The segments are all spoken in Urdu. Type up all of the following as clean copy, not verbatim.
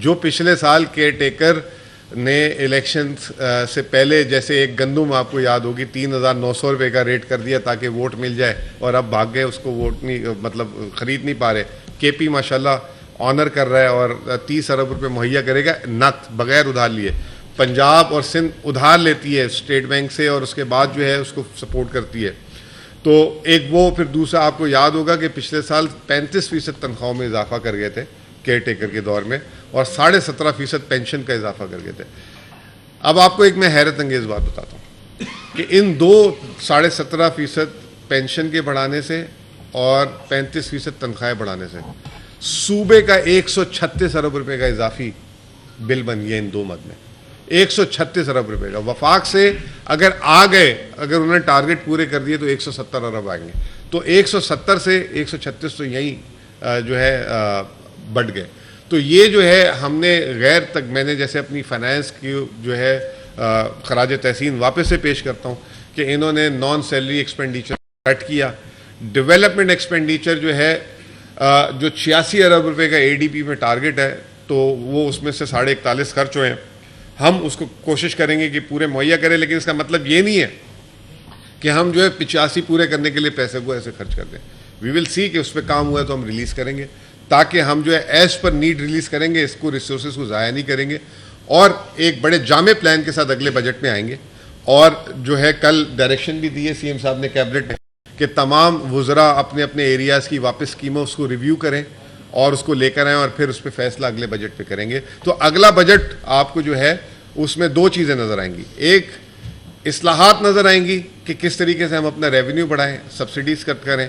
جو پچھلے سال کیئر ٹیکر نے الیکشن سے پہلے جیسے ایک گندم آپ کو یاد ہوگی 3,900 روپے کا ریٹ کر دیا تاکہ ووٹ مل جائے اور اب بھاگ گئے, اس کو ووٹ نہیں مطلب خرید نہیں پا رہے. کے پی ماشاءاللہ آنر کر رہا ہے اور 30 ارب روپے مہیا کرے گا نقد بغیر ادھار لیے. پنجاب اور سندھ ادھار لیتی ہے اسٹیٹ بینک سے اور اس کے بعد جو ہے اس کو سپورٹ کرتی ہے. تو ایک وہ, پھر دوسرا آپ کو یاد ہوگا کہ پچھلے سال 35% تنخواہوں میں اضافہ کر گئے تھے کیئر ٹیکر کے دور میں اور 17.5% پینشن کا اضافہ کر گئے تھے. اب آپ کو ایک میں حیرت انگیز بات بتاتا ہوں کہ ان 17.5% پینشن کے بڑھانے سے اور 35% تنخواہیں بڑھانے سے صوبے کا 136 ارب روپے کا اضافی بل بن گیا ان 2 مد میں. 136 ارب روپے کا. وفاق سے اگر آ گئے, اگر انہوں نے ٹارگٹ پورے کر دیے تو 170 ارب آئیں گے. تو 170 سے 136 تو یہیں جو ہے بڑھ گئے. تو یہ جو ہے ہم نے غیر تک, میں نے جیسے اپنی فائنانس کی جو ہے خراج تحسین واپس سے پیش کرتا ہوں کہ انہوں نے نان سیلری ایکسپینڈیچر کٹ کیا. ڈیولپمنٹ ایکسپینڈیچر جو ہے جو 86 ارب روپے کا اے ڈی پی میں ٹارگٹ ہے تو وہ اس میں سے 41.5 خرچ ہوئے ہیں. ہم اس کو کوشش کریں گے کہ پورے مہیا کریں, لیکن اس کا مطلب یہ نہیں ہے کہ ہم جو ہے 85 پورے کرنے کے لیے پیسے کو ایسے خرچ کر دیں. وی ول سی کہ اس پہ کام ہوا ہے تو ہم ریلیز کریں گے, تاکہ ہم جو ہے ایز پر نیڈ ریلیز کریں گے, اس کو ریسورسز کو ضائع نہیں کریں گے. اور ایک بڑے جامع پلان کے ساتھ اگلے بجٹ میں آئیں گے. اور جو ہے کل ڈائریکشن بھی دی ہے سی ایم صاحب نے کیبنٹ میں کہ تمام وزراء اپنے اپنے ایریاز کی واپس اسکیموں اس کو ریویو کریں اور اس کو لے کر آئیں اور پھر اس پہ فیصلہ اگلے بجٹ پہ کریں گے. تو اگلا بجٹ آپ کو جو ہے اس میں 2 چیزیں نظر آئیں گی. ایک اصلاحات نظر آئیں گی کہ کس طریقے سے ہم اپنا ریونیو بڑھائیں, سبسڈیز کٹ کریں.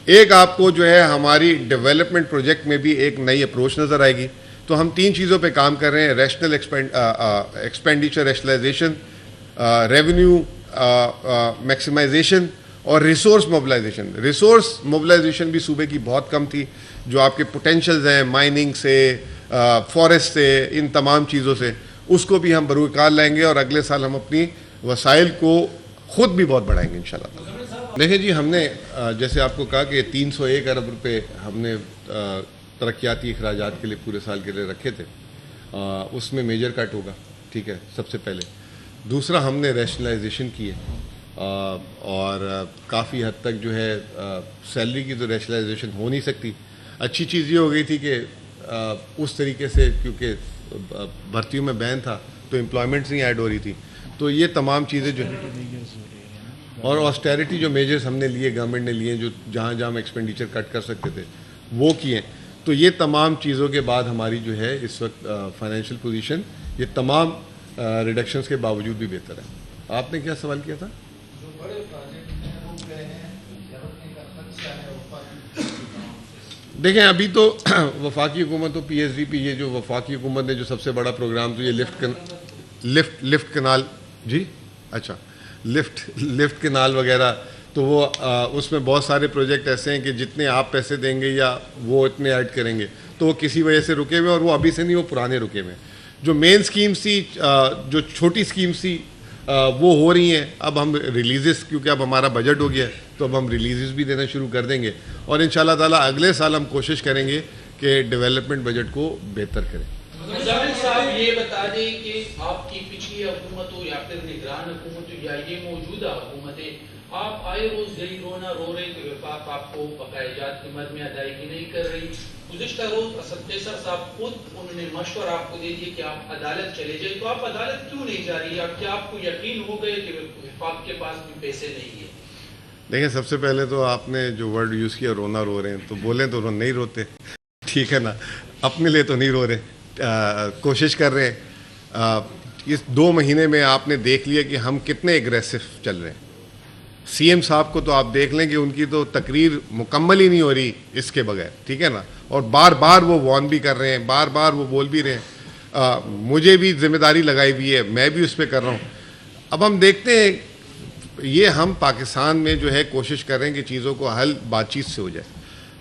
ایک آپ کو جو ہے ہماری ڈیولپمنٹ پروجیکٹ میں بھی ایک نئی اپروچ نظر آئے گی. تو ہم 3 چیزوں پہ کام کر رہے ہیں, rational expenditure rationalization, revenue maximization اور ریسورس موبلائزیشن. ریسورس موبلائزیشن بھی صوبے کی بہت کم تھی. جو آپ کے پوٹینشلز ہیں مائننگ سے, فارسٹ سے, ان تمام چیزوں سے, اس کو بھی ہم بروئے کار لائیں گے اور اگلے سال ہم اپنی وسائل کو خود بھی بہت بڑھائیں گے انشاءاللہ. دیکھیں جی, ہم نے جیسے آپ کو کہا کہ 301 ارب روپے ہم نے ترقیاتی اخراجات کے لیے پورے سال کے لیے رکھے تھے. اس میں میجر کٹ ہوگا, ٹھیک ہے, سب سے پہلے. دوسرا ہم نے ریشنلائزیشن کی ہے اور کافی حد تک جو ہے سیلری کی تو ریشنلائزیشن ہو نہیں سکتی. اچھی چیز یہ ہو گئی تھی کہ اس طریقے سے کیونکہ بھرتیوں میں بین تھا تو امپلائمنٹس نہیں ایڈ ہو رہی تھی. تو یہ تمام چیزیں جو اور آسٹیریٹی جو میجرز ہم نے لیے, گورنمنٹ نے لیے, جو جہاں جہاں ہم ایکسپینڈیچر کٹ کر سکتے تھے وہ کیے. تو یہ تمام چیزوں کے بعد ہماری جو ہے اس وقت فائنینشیل پوزیشن یہ تمام ریڈکشنز کے باوجود بھی بہتر ہے. آپ نے کیا سوال کیا تھا؟ دیکھیں ابھی تو وفاقی حکومت و پی ایس ڈی پی, یہ جو وفاقی حکومت نے جو سب سے بڑا پروگرام تو یہ لفٹ کنال, جی اچھا, لفٹ کنال وغیرہ, تو وہ اس میں بہت سارے پروجیکٹ ایسے ہیں کہ جتنے آپ پیسے دیں گے یا وہ اتنے ایڈ کریں گے تو وہ کسی وجہ سے رکے ہوئے, اور وہ ابھی سے نہیں, وہ پرانے رکے ہوئے. جو مین اسکیمس تھی, جو چھوٹی اسکیمس تھی وہ ہو رہی ہیں. اب ہم ریلیزز, کیونکہ اب ہمارا بجٹ ہو گیا ہے تو اب ہم ریلیزز بھی دینا شروع کر دیں گے اور انشاءاللہ تعالیٰ اگلے سال ہم کوشش کریں گے کہ ڈیولپمنٹ بجٹ کو بہتر کریں. صاحب یہ بتا دیں کہ آپ کی پچھلی حکومت ہو یا پھر نگران حکومت ہو یا یہ موجودہ حکومتیں, آپ آئے روز یہی رو رہے کہ وفاق آپ کو بقایا جات کی مد میں ادائیگی نہیں کر رہی. گزشتہ روز اسد قیصر صاحب خود انہوں نے مشورہ آپ کو دے دیا کہ آپ عدالت چلے جائیں, تو آپ عدالت کیوں نہیں جا رہی؟ کیا آپ کو یقین ہو گئے کہ وفاق کے پاس بھی پیسے نہیں ہیں؟ دیکھیں, سب سے پہلے تو آپ نے جو ورڈ یوز کیا رونا رو رہے ہیں, تو بولیں تو نہیں روتے, ٹھیک ہے نا, اپنے لیے تو نہیں رو رہے, کوشش کر رہے ہیں. اس 2 مہینے میں آپ نے دیکھ لیا کہ ہم کتنے ایگریسو چل رہے ہیں. سی ایم صاحب کو تو آپ دیکھ لیں کہ ان کی تو تقریر مکمل ہی نہیں ہو رہی اس کے بغیر, ٹھیک ہے نا, اور بار بار وہ وارن بھی کر رہے ہیں, بار بار وہ بول بھی رہے ہیں. مجھے بھی ذمہ داری لگائی ہوئی ہے, میں بھی اس پہ کر رہا ہوں. اب ہم دیکھتے ہیں, یہ ہم پاکستان میں جو ہے کوشش کر رہے ہیں کہ چیزوں کو حل بات چیت سے ہو جائے.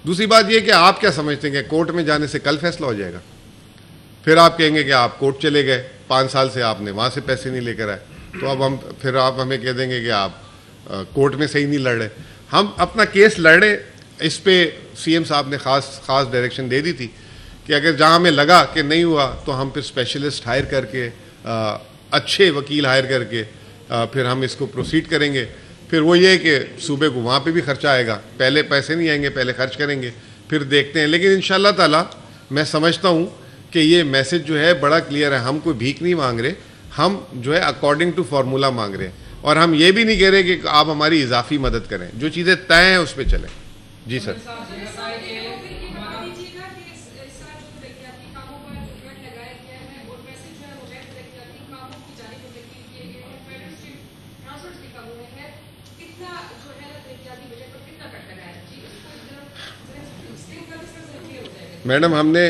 دوسری بات یہ کہ آپ کیا سمجھتے ہیں کہ کورٹ میں جانے سے کل فیصلہ ہو جائے گا؟ پھر آپ کہیں گے کہ آپ کورٹ چلے گئے, 5 سال سے آپ نے وہاں سے پیسے نہیں لے کر آئے, تو اب پھر آپ ہمیں کہہ دیں گے کہ آپ کورٹ میں صحیح نہیں لڑ رہے. ہم اپنا کیس لڑ رہے. اس پہ سی ایم صاحب نے خاص ڈائریکشن دے دی تھی کہ اگر جہاں ہمیں لگا کہ نہیں ہوا تو ہم پھر اسپیشلسٹ ہائر کر کے اچھے وکیل ہائر کر کے پھر ہم اس کو پروسیڈ کریں گے. پھر وہ یہ کہ صوبے کو وہاں پہ بھی خرچہ آئے گا, پہلے پیسے نہیں آئیں گے, پہلے خرچ کریں گے, پھر دیکھتے ہیں. لیکن انشاءاللہ تعالیٰ میں سمجھتا ہوں کہ یہ میسج جو ہے بڑا کلیئر ہے. ہم کوئی بھیک نہیں مانگ رہے, ہم جو ہے اکارڈنگ ٹو فارمولا مانگ رہے ہیں, اور ہم یہ بھی نہیں کہہ رہے کہ آپ ہماری اضافی مدد کریں, جو چیزیں طے ہیں اس پہ چلیں. جی سر. میڈم ہم نے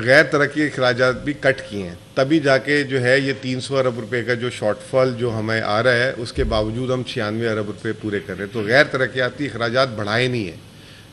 غیر ترقی اخراجات بھی کٹ کیے ہیں, تبھی جا کے جو ہے یہ 300 ارب روپے کا جو شارٹ فال جو ہمیں آ رہا ہے اس کے باوجود ہم 96 ارب روپے پورے کر رہے ہیں. تو غیر ترقیاتی اخراجات بڑھائے نہیں ہیں.